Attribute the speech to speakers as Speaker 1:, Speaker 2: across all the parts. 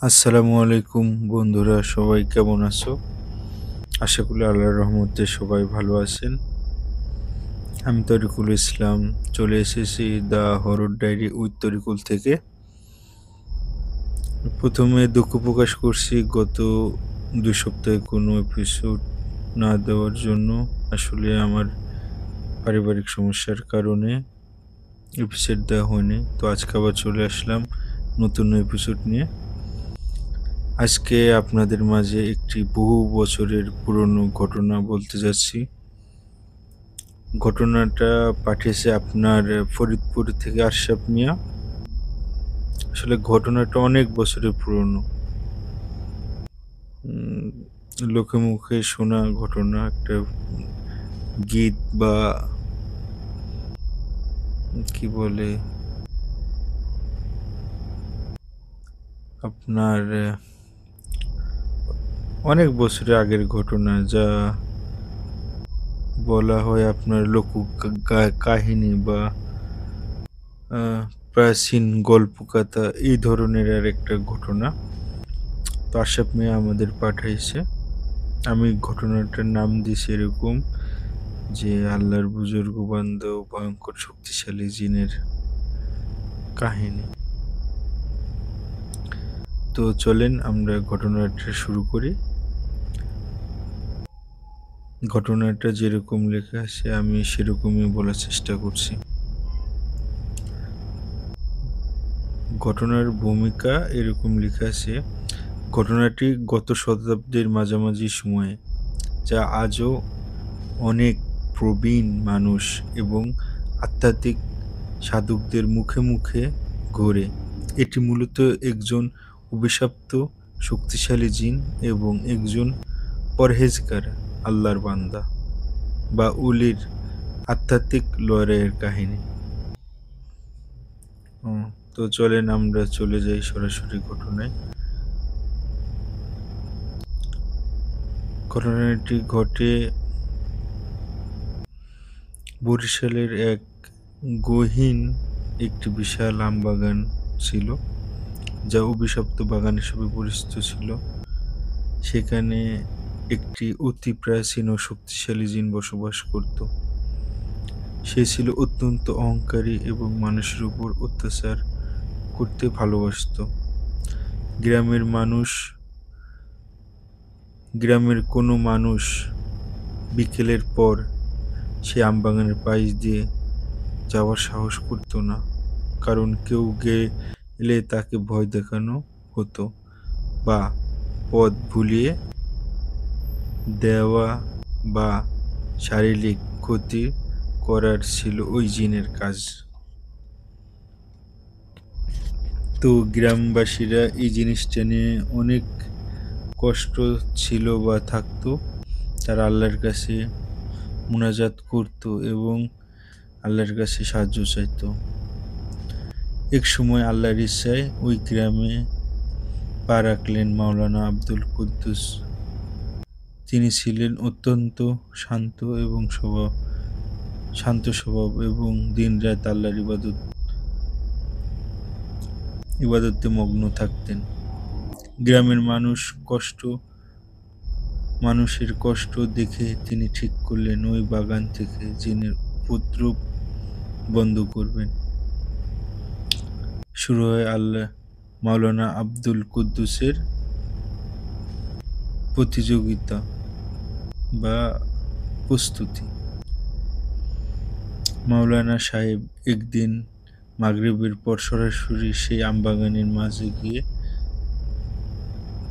Speaker 1: আসসালামু আলাইকুম বন্ধুরা, সবাই কেমন আছো? আশা করি আল্লাহর রহমতে সবাই ভালো আছেন। আমি তরিকুল ইসলাম চলে এসেছি the horror diary with Tarikul থেকে। প্রথমে দুঃখ প্রকাশ করছি গত 2 সপ্তাহে কোনো এপিসোড না দেওয়ার জন্য। আসলে আমার পারিবারিক সমস্যার কারণে এপিসোড দেওয়া হয়নি। তো আজকে আবার চলে আসলাম নতুন এপিসোড নিয়ে। আজকে আপনাদের মাঝে একটি বহু বছরের পুরনো ঘটনা বলতে যাচ্ছি। ঘটনাটা পাঠিয়েছে আপনার ফরিদপুর থেকে আশরাফ মিয়া। আসলে ঘটনাটা অনেক বছরের পুরনো। উম, লোকে মুখে শোনা ঘটনা, একটা গীত বা কি বলে আপনার অনেক বছরের আগের ঘটনা, যা বলা হয় আপনার লোক কাহিনী বা আহ, প্রাচীন গল্পকথা, এই ধরনের আর একটা ঘটনা। তো আশরাফ মিয়া আমাদের পাঠাইছে। আমি ঘটনাটার নাম দিয়েছি এরকম যে আল্লাহর বুজুর্গ বান্দা ও ভয়ঙ্কর শক্তিশালী জিনের কাহিনী। তো চলেন আমরা ঘটনাটা শুরু করি। ঘটনাটা যেরকম লেখা আছে আমি সেরকমই বলার চেষ্টা করছি। ঘটনার ভূমিকা এরকম লেখা আছে: ঘটনাটি গত শতাব্দীর মাঝামাঝি সময়ে, যা আজও অনেক প্রবীণ মানুষ এবং আধ্যাত্মিক সাধকদের মুখে মুখে ঘোরে। এটি মূলত একজন অভিশপ্ত শক্তিশালী জিন এবং একজন পরহেজগার আল্লাহর বান্দা বা উলির আধ্যাত্মিক লড়াইয়ের কাহিনী। হুম, তো চলেন আমরা চলে যাই সরাসরি ঘটনায়। ঘটনাটি ঘটে বরিশালের এক গহীন একটি বিশাল আমবাগান ছিল, যা অভিশপ্ত বাগান হিসেবে পরিচিত ছিল। সেখানে একটি অতি প্রাচীন ও শক্তিশালী জিন বসবাস করত। সে ছিল অত্যন্ত অহংকারী এবং মানুষের উপর অত্যাচার করতে ভালোবাসত। গ্রামের মানুষ গ্রামের কোনো মানুষ বিকেলের পর সে আমবাগানের পাশ দিয়ে যাওয়ার সাহস করত না, কারণ কেউ গেলে তাকে ভয় দেখানো হতো বা পথ ভুলিয়ে দেওয়া বা শারীরিক ক্ষতি করার ছিল ওই জিনের কাজ। তো গ্রামবাসীরা এই জিনিসটা নিয়ে অনেক কষ্ট ছিল বা থাকতো। তারা আল্লাহর কাছে মুনাজাত করত এবং আল্লাহর কাছে সাহায্য চাইতো। এক সময় আল্লাহর ইচ্ছায় ওই গ্রামে পা রাখলেন মাওলানা আব্দুল কুদ্দুস। তিনি ছিলেন অত্যন্ত শান্ত স্বভাব এবং দিনরাত আল্লাহর ইবাদতে মগ্ন থাকতেন। গ্রামের মানুষের কষ্ট দেখে তিনি ঠিক করলেন ওই বাগান থেকে জিনের উপদ্রব বন্ধ করবেন। শুরু হয় মাওলানা আব্দুল কুদ্দুসের প্রতিযোগিতা বা প্রস্তুতি। মাওলানা সাহেব একদিন মাগরিবের পর সরাসরি সেই আমবাগানের মাঝে গিয়ে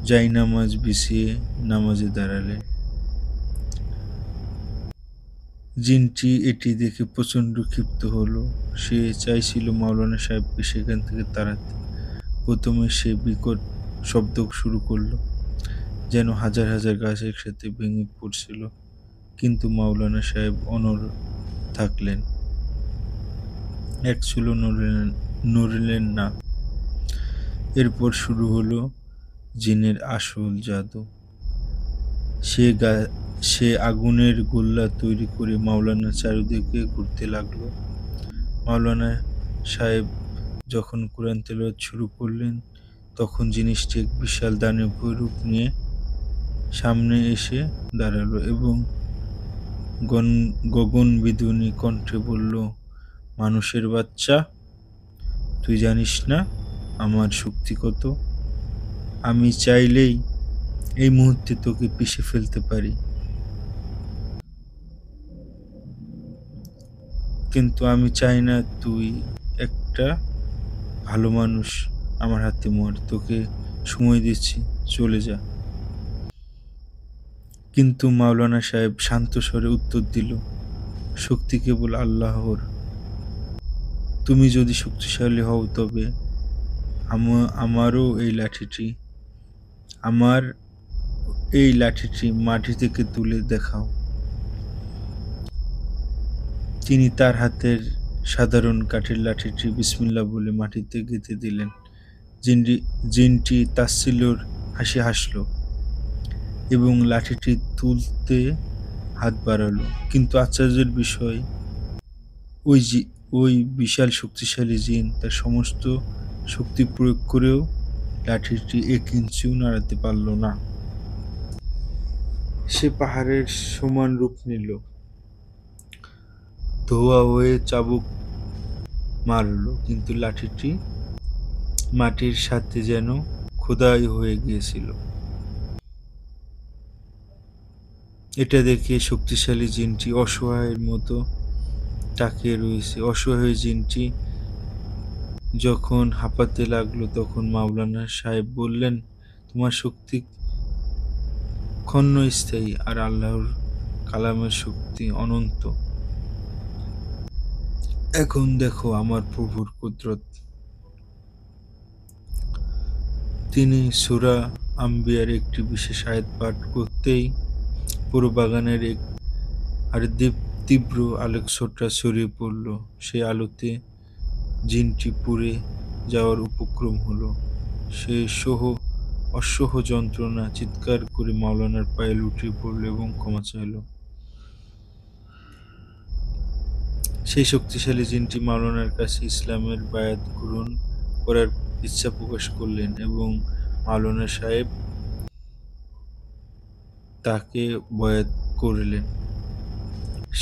Speaker 1: জায়নামাজ বিছিয়ে নামাজে দাঁড়ালেন। জিনটি এটি দেখে প্রচণ্ড ক্ষিপ্ত হলো। সে চাইছিল মাওলানা সাহেবকে সেখান থেকে তাড়াতে। প্রথমে সে বিকট শব্দ শুরু করল, যেন হাজার হাজার গাছ একসাথে ভেঙে পড়ছিল। কিন্তু মাওলানা সাহেব অনড় থাকলেন, এক চুলও নড়লেন না। এরপর শুরু হলো জিনের আসল জাদু। সে আগুনের গোল্লা তৈরি করে মাওলানার চারিদিকে ঘুরতে লাগলো। মাওলানা সাহেব যখন কুরআন তেলাওয়াত শুরু করলেন, তখন জিনিসটি এক বিশাল দানবীয় রূপ নিয়ে সামনে এসে দাঁড়ালো এবং গগনবিদারী কণ্ঠে বলল, মানুষের বাচ্চা, তুই জানিস না আমার শক্তি কত? আমি চাইলেই এই মুহূর্তে তোকে পিষে ফেলতে পারি, কিন্তু আমি চাই না তুই একটা ভালো মানুষ আমার হাতে মর। তোকে সময় দিচ্ছি, চলে যা। কিন্তু মাওলানা সাহেব শান্ত স্বরে উত্তর দিল, শক্তি কেবল আল্লাহর। তুমি যদি শক্তিশালী হও তবে আমারও আমার এই লাঠিটি মাটি থেকে তুলে দেখাও। তিনি তার হাতের সাধারণ কাঠের লাঠিটি বিসমিল্লাহ বলে মাটিতে গেঁথে দিলেন। জিনটি তাচ্ছিল্যের হাসি হাসল এবং লাঠিটি তুলতে হাত বাড়ালো। কিন্তু আশ্চর্যের বিষয়, ওই বিশাল শক্তিশালী জিন তার সমস্ত শক্তি প্রয়োগ করেও লাঠিটি ১ ইঞ্চিও নাড়াতে পারল না। সে পাহাড়ের সমান রূপ নিল, ধোঁয়া হয়ে চাবুক মারল, কিন্তু লাঠিটি মাটির সাথে যেন খোদাই হয়ে গিয়েছিল। এটা দেখে শক্তিশালী জিনটি অসহায়ের মতো তাকিয়ে রয়েছে। অসহায় জিনটি যখন হাঁপাতে লাগলো তখন মাওলানা সাহেব বললেন, তোমার শক্তি ক্ষণস্থায়ী আর আল্লাহর কালামের শক্তি অনন্ত। এখন দেখো আমার প্রভুর কুদরত। তিনি সূরা আম্বিয়ার একটি বিশেষ আয়াত পাঠ করতেই পুরো বাগানের তীব্র আলোকছটা ছড়িয়ে পড়ল। সেই আলোতে জিনটি পুড়ে যাওয়ার উপক্রম হলো। সে অসহ্য যন্ত্রণা চিৎকার করে মাওলানার পায়ে লুটিয়ে পড়ল এবং ক্ষমা চাইল। সেই শক্তিশালী জিনটি মাওলানার কাছে ইসলামের বায়াত গ্রহণ করার ইচ্ছা প্রকাশ করলেন এবং মাওলানা সাহেব তাকে বয়াত করলেন।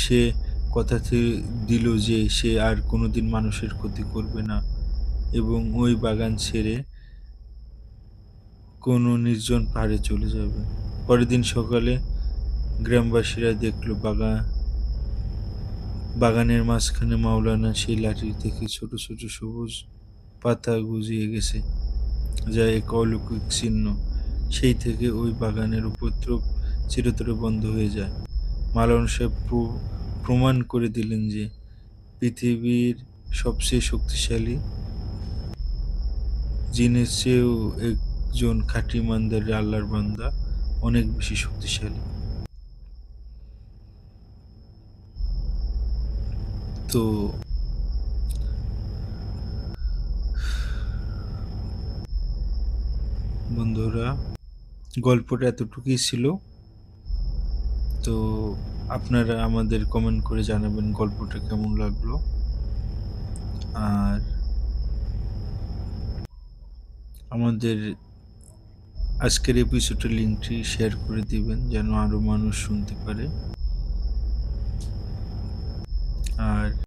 Speaker 1: সে কথা দিল যে সে আর কোনোদিন মানুষের ক্ষতি করবে না এবং ওই বাগান ছেড়ে কোনো নির্জন পাহাড়ে চলে যাবে। পরের দিন সকালে গ্রামবাসীরা দেখল বাগানের মাঝখানে মাওলানা সেই লাঠি থেকে ছোট ছোট সবুজ পাতা গজিয়ে গেছে, যা এক অলৌকিক চিহ্ন। সেই থেকে ওই বাগানের উপদ্রব চিরতরে বন্ধ হয়ে যায়। মাওলানা সাহেব প্রমাণ করে দিলেন যে পৃথিবীর সবচেয়ে শক্তিশালী জিনের চেয়েও একজন খাঁটি ইমানদার আল্লাহর বান্দা অনেক বেশি শক্তিশালী। তো বন্ধুরা, গল্পটা এতটুকুই ছিল। তো আপনারা আমাদের কমেন্ট করে জানাবেন গল্পটা কেমন লাগলো, আর আমাদের আজকের এপিসোডের লিঙ্কটি শেয়ার করে দিবেন যেন আরো মানুষ শুনতে পারে। আর